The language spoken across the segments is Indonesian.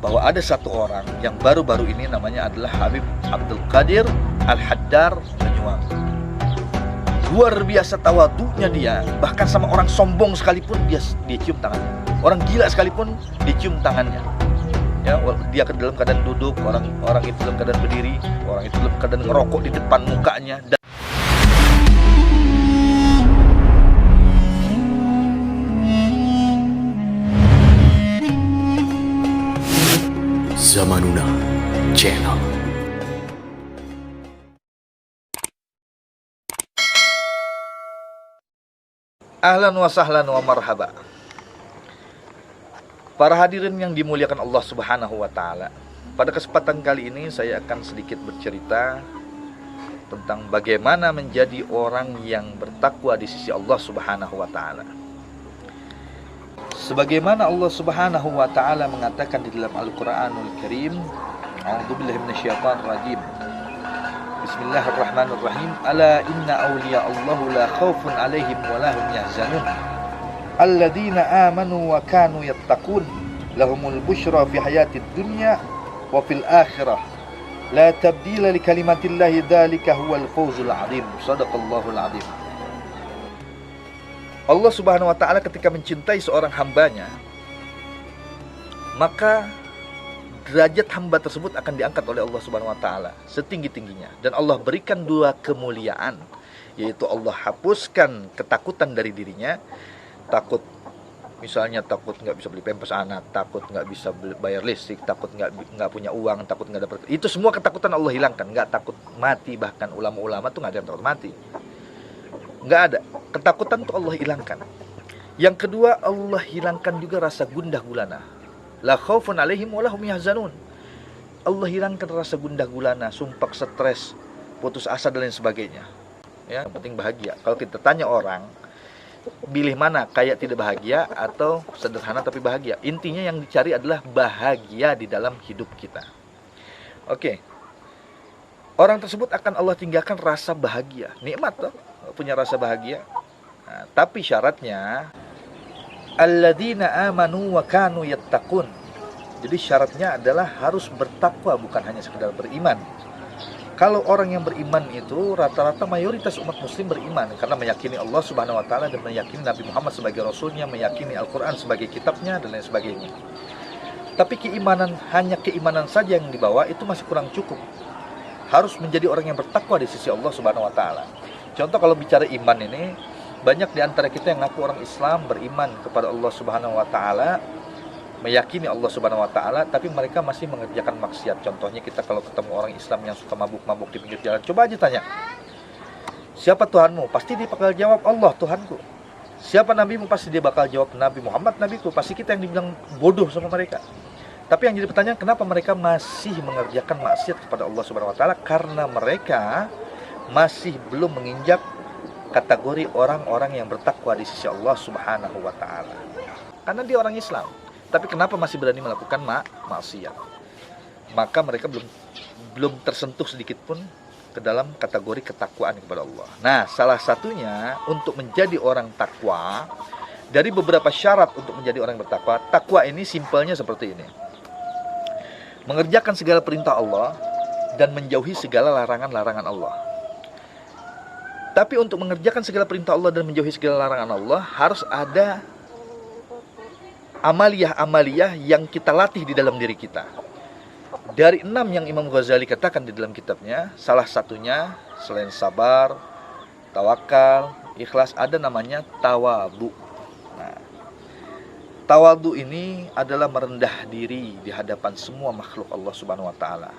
bahwa ada satu orang yang baru-baru ini namanya adalah Habib Abdul Qadir Al-Haddar Banyuwangi. Luar biasa tawadunya dia, bahkan sama orang sombong sekalipun dia cium tangannya. Orang gila sekalipun dicium tangannya. Ya, dia dalam keadaan duduk, orang itu dalam keadaan berdiri, orang itu dalam keadaan ngerokok di depan mukanya. Zamanuna Channel. Ahlan wa sahlan wa marhaba. Para hadirin yang dimuliakan Allah Subhanahu wa taala. Pada kesempatan kali ini saya akan sedikit bercerita tentang bagaimana menjadi orang yang bertakwa di sisi Allah Subhanahu wa taala. Sebagaimana Allah Subhanahu wa taala mengatakan di dalam Al-Qur'anul Karim, A'udzubillahi minasyaitonir rajim. Bismillahirrahmanirrahim. Ala inna awliya Allahu la khaufun 'alaihim wa la hum yahzanun. Alladzina amanu wa kanu yattaqun. Lahumul busyra fi hayatid dunya wa fil akhirah. La tabdila li kalimatillahi dzalika huwal fawzul 'adzim. Shadaqallahul 'adzim. Allah Subhanahu wa taala ketika mencintai seorang hambanya, maka derajat hamba tersebut akan diangkat oleh Allah Subhanahu wa taala setinggi-tingginya, dan Allah berikan dua kemuliaan, yaitu Allah hapuskan ketakutan dari dirinya. Takut misalnya takut nggak bisa beli pampers anak, takut nggak bisa bayar listrik, takut nggak punya uang, takut nggak dapat, itu semua ketakutan Allah hilangkan. Nggak takut mati, bahkan ulama-ulama tuh nggak ada yang takut mati, nggak ada. Ketakutan tuh Allah hilangkan. Yang kedua, Allah hilangkan juga rasa gundah gulana. La khaufun 'alaihim wa la hum yahzanun. Allah hilangkan rasa gundah gulana, sumpah, stres, putus asa dan lain sebagainya. Ya, yang penting bahagia. Kalau kita tanya orang, pilih mana, kaya tidak bahagia atau sederhana tapi bahagia? Intinya yang dicari adalah bahagia di dalam hidup kita. Oke. Orang tersebut akan Allah tinggalkan rasa bahagia. Nikmat toh, punya rasa bahagia. Nah, tapi syaratnya alladzina amanu wa kanu yattaqun. Jadi syaratnya adalah harus bertakwa, bukan hanya sekedar beriman. Kalau orang yang beriman itu rata-rata mayoritas umat muslim beriman karena meyakini Allah Subhanahu wa taala dan meyakini Nabi Muhammad sebagai rasulnya, meyakini Al-Qur'an sebagai kitabnya dan lain sebagainya. Tapi keimanan, hanya keimanan saja yang dibawa itu masih kurang cukup. Harus menjadi orang yang bertakwa di sisi Allah Subhanahu wa taala. Contoh kalau bicara iman ini, banyak di antara kita yang ngaku orang Islam, beriman kepada Allah Subhanahu wa taala, meyakini Allah Subhanahu wa taala, tapi mereka masih mengerjakan maksiat. Contohnya kita kalau ketemu orang Islam yang suka mabuk-mabuk di pinggir jalan, coba aja tanya, siapa Tuhanmu? Pasti dia bakal jawab, Allah Tuhanku. Siapa nabimu? Pasti dia bakal jawab, Nabi Muhammad nabiku. Pasti kita yang dibilang bodoh sama mereka. Tapi yang jadi pertanyaan, kenapa mereka masih mengerjakan maksiat kepada Allah Subhanahu wa taala? Karena mereka masih belum menginjak kategori orang-orang yang bertakwa di sisi Allah Subhanahu wa taala. Karena dia orang Islam, tapi kenapa masih berani melakukan maksiat? Maka mereka belum tersentuh sedikit pun ke dalam kategori ketakwaan kepada Allah. Nah, salah satunya untuk menjadi orang takwa, dari beberapa syarat untuk menjadi orang yang bertakwa, takwa ini simpelnya seperti ini: mengerjakan segala perintah Allah dan menjauhi segala larangan-larangan Allah. Tapi untuk mengerjakan segala perintah Allah dan menjauhi segala larangan Allah, harus ada amaliyah-amaliyah yang kita latih di dalam diri kita. Dari 6 yang Imam Ghazali katakan di dalam kitabnya, salah satunya selain sabar, tawakal, ikhlas, ada namanya tawadu. Nah, tawadu ini adalah merendah diri di hadapan semua makhluk Allah Subhanahu wa taala.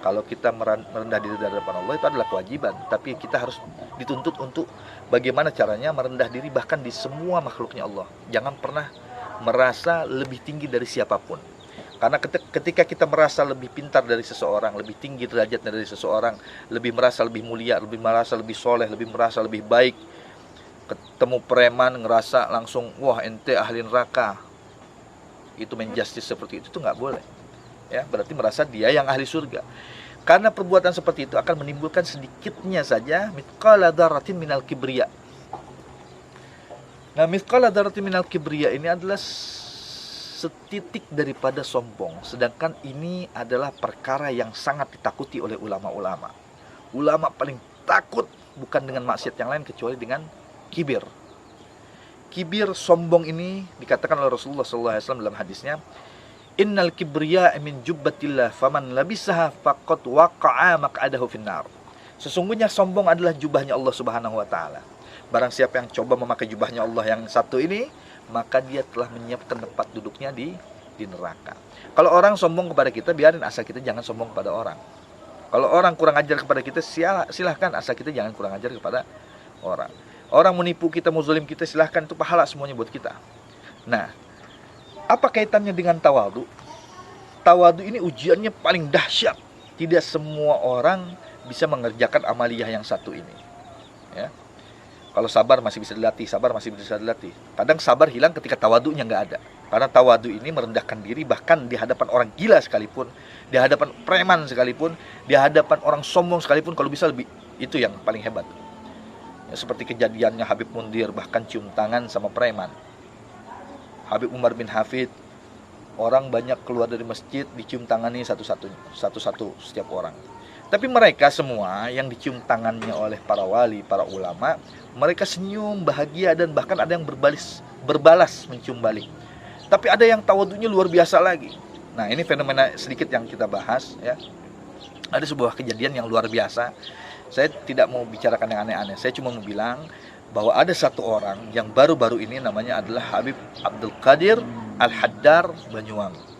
Kalau kita merendah diri di hadapan Allah itu adalah kewajiban, tapi kita harus dituntut untuk bagaimana caranya merendah diri bahkan di semua makhluknya Allah. Jangan pernah merasa lebih tinggi dari siapapun. Karena ketika kita merasa lebih pintar dari seseorang, lebih tinggi derajatnya dari seseorang, lebih merasa lebih mulia, lebih merasa lebih soleh, lebih merasa lebih baik, ketemu preman ngerasa langsung, wah ente ahli neraka, itu menjustis seperti itu nggak boleh. Ya, berarti merasa dia yang ahli surga. Karena perbuatan seperti itu akan menimbulkan sedikitnya saja mithqala dzarratin minal kibriya. Nah, mithqala dzarratin minal kibriya ini adalah setitik daripada sombong. Sedangkan ini adalah perkara yang sangat ditakuti oleh ulama-ulama. Ulama paling takut bukan dengan maksiat yang lain kecuali dengan kibir. Kibir, sombong ini dikatakan oleh Rasulullah SAW dalam hadisnya, innal kibriya min jubbatillah faman labisaha faqad waqa'a maq'adahu finnar. Sesungguhnya sombong adalah jubahnya Allah Subhanahu wa taala. Barang siapa yang coba memakai jubahnya Allah yang satu ini, maka dia telah menyiapkan tempat duduknya di neraka. Kalau orang sombong kepada kita, biarin, asal kita jangan sombong kepada orang. Kalau orang kurang ajar kepada kita, silahkan, asal kita jangan kurang ajar kepada orang. Orang menipu kita, muzalim kita, silahkan, itu pahala semuanya buat kita. Nah, apa kaitannya dengan tawadu? Tawadu ini ujiannya paling dahsyat. Tidak semua orang bisa mengerjakan amaliyah yang satu ini. Ya. Kalau sabar masih bisa dilatih, Kadang sabar hilang ketika tawadunya nggak ada. Karena tawadu ini merendahkan diri, bahkan di hadapan orang gila sekalipun, di hadapan preman sekalipun, di hadapan orang sombong sekalipun, kalau bisa lebih, itu yang paling hebat. Ya, seperti kejadiannya Habib Mundir, bahkan cium tangan sama preman. Habib Umar bin Hafid, orang banyak keluar dari masjid, dicium tangani satu-satu setiap orang. Tapi mereka semua yang dicium tangannya oleh para wali, para ulama, mereka senyum, bahagia, dan bahkan ada yang berbalas mencium balik. Tapi ada yang tawadunya luar biasa lagi. Nah, ini fenomena sedikit yang kita bahas, ya. Ada sebuah kejadian yang luar biasa. Saya tidak mau bicarakan yang aneh-aneh. Saya cuma mau bilang bahwa ada satu orang yang baru-baru ini namanya adalah Habib Abdul Qadir Al-Haddar Banyuwangi.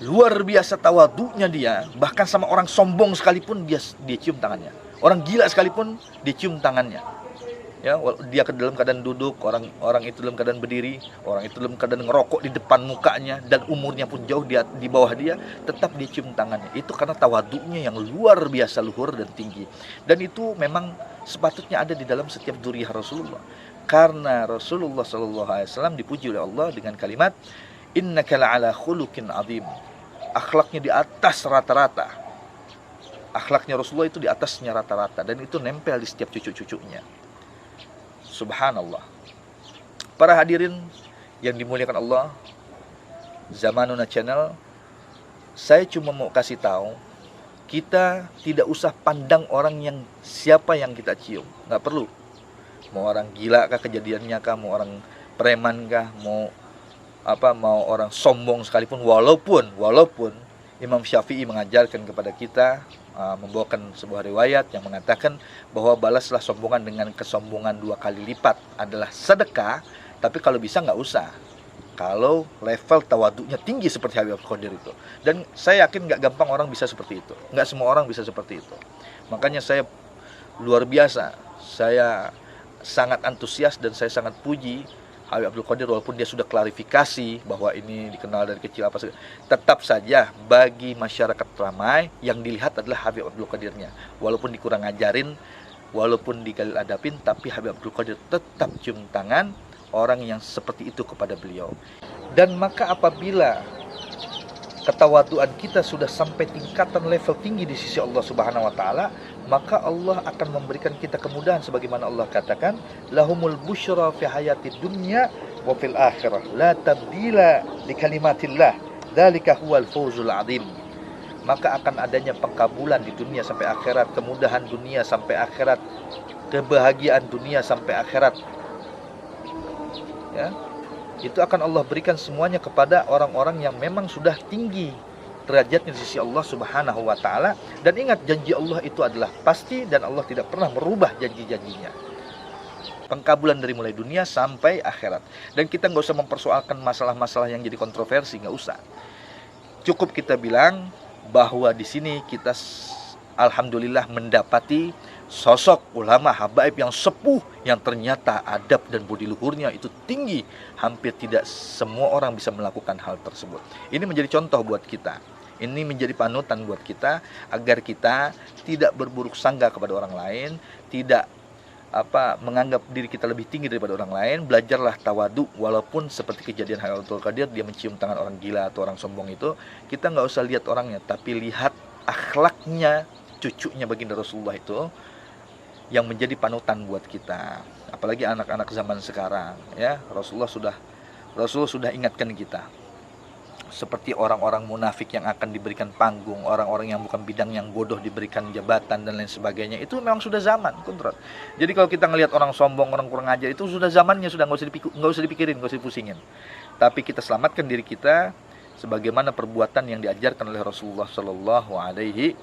Luar biasa tawadunya dia, bahkan sama orang sombong sekalipun dia cium tangannya. Orang gila sekalipun dia cium tangannya. Ya, dia ke dalam keadaan duduk, orang itu dalam keadaan berdiri, orang itu dalam keadaan ngerokok di depan mukanya, dan umurnya pun jauh di bawah dia, tetap dia cium tangannya. Itu karena tawadunya yang luar biasa luhur dan tinggi. Dan itu memang sepatutnya ada di dalam setiap dzurriyyah Rasulullah. Karena Rasulullah SAW dipuji oleh Allah dengan kalimat, innaka la'ala khuluqin azim. Akhlaknya di atas rata-rata. Akhlaknya Rasulullah itu di atasnya rata-rata, dan itu nempel di setiap cucu-cucunya. Subhanallah. Para hadirin yang dimuliakan Allah, Zamanuna Channel, saya cuma mau kasih tahu, kita tidak usah pandang orang yang siapa yang kita cium, nggak perlu. Mau orang gila kah kejadiannya kah, mau orang preman kah, mau orang sombong sekalipun, walaupun Imam Syafi'i mengajarkan kepada kita, membawakan sebuah riwayat yang mengatakan bahwa balaslah sombongan dengan kesombongan 2 kali lipat adalah sedekah. Tapi kalau bisa nggak usah, kalau level tawadunya tinggi seperti Habib Qadir itu. Dan saya yakin nggak gampang orang bisa seperti itu, nggak semua orang bisa seperti itu. Makanya saya luar biasa, saya sangat antusias dan saya sangat puji Habib Abdul Qadir, walaupun dia sudah klarifikasi bahwa ini dikenal dari kecil apa saja, tetap saja bagi masyarakat ramai yang dilihat adalah Habib Abdul Qadirnya. Walaupun dikurang ajarin, walaupun digalil adapin, tapi Habib Abdul Qadir tetap cium tangan orang yang seperti itu kepada beliau. Dan maka apabila ketawaduan kita sudah sampai tingkatan level tinggi di sisi Allah Subhanahu wa taala, maka Allah akan memberikan kita kemudahan sebagaimana Allah katakan, lahumul busyra fi hayatid dunya wa fil akhirah la tabdila li kalimatillah dzalika huwal fawzul adzim. Maka akan adanya pengkabulan di dunia sampai akhirat, kemudahan dunia sampai akhirat, kebahagiaan dunia sampai akhirat. Ya. Itu akan Allah berikan semuanya kepada orang-orang yang memang sudah tinggi derajatnya di sisi Allah Subhanahu wa taala. Dan ingat, janji Allah itu adalah pasti dan Allah tidak pernah merubah janji-janjinya. Pengkabulan dari mulai dunia sampai akhirat. Dan kita nggak usah mempersoalkan masalah-masalah yang jadi kontroversi, nggak usah. Cukup kita bilang bahwa di sini kita alhamdulillah mendapati sosok ulama habaib yang sepuh, yang ternyata adab dan budi luhurnya itu tinggi. Hampir tidak semua orang bisa melakukan hal tersebut. Ini menjadi contoh buat kita. Ini menjadi panutan buat kita agar kita tidak berburuk sangka kepada orang lain, tidak menganggap diri kita lebih tinggi daripada orang lain. Belajarlah tawadu, walaupun seperti kejadian Habib Abdul Qadir, dia mencium tangan orang gila atau orang sombong itu, kita nggak usah lihat orangnya, tapi lihat akhlaknya, cucunya baginda Rasulullah itu yang menjadi panutan buat kita. Apalagi anak-anak zaman sekarang, ya. Rasulullah sudah ingatkan kita. seperti orang-orang munafik yang akan diberikan panggung, orang-orang yang bukan bidang yang bodoh diberikan jabatan dan lain sebagainya. Itu memang sudah zaman, kontrak. Jadi kalau kita ngelihat orang sombong, orang kurang ajar, itu sudah zamannya, sudah nggak usah dipikirin, nggak usah dipusingin. Tapi kita selamatkan diri kita sebagaimana perbuatan yang diajarkan oleh Rasulullah Shallallahu Alaihi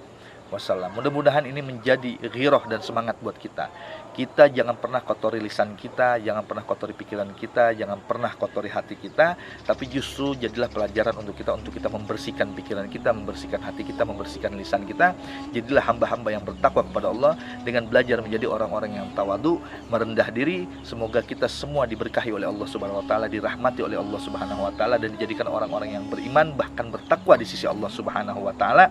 Wasallam. Mudah-mudahan ini menjadi ghirah dan semangat buat kita. Kita jangan pernah kotori lisan kita, jangan pernah kotori pikiran kita, jangan pernah kotori hati kita, tapi justru jadilah pelajaran untuk kita membersihkan pikiran kita, membersihkan hati kita, membersihkan lisan kita. Jadilah hamba-hamba yang bertakwa kepada Allah dengan belajar menjadi orang-orang yang tawadu, merendah diri. Semoga kita semua diberkahi oleh Allah Subhanahu wa taala, dirahmati oleh Allah Subhanahu wa taala, dan dijadikan orang-orang yang beriman bahkan bertakwa di sisi Allah Subhanahu wa taala.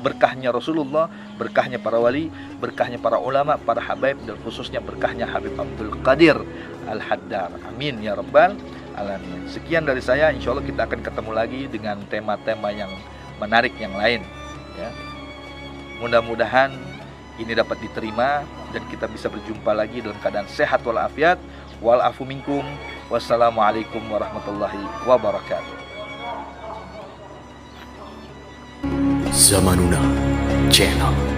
Berkahnya Rasulullah, berkahnya para wali, berkahnya para ulama, para habaib, dan khususnya berkahnya Habib Abdul Qadir Al-Haddar. Amin ya rabbal alamin. Sekian dari saya, insya Allah kita akan ketemu lagi dengan tema-tema yang menarik yang lain ya. Mudah-mudahan ini dapat diterima dan kita bisa berjumpa lagi dalam keadaan sehat walafiat. Wal afu minkum. Wassalamualaikum warahmatullahi wabarakatuh. Zamanuna Channel.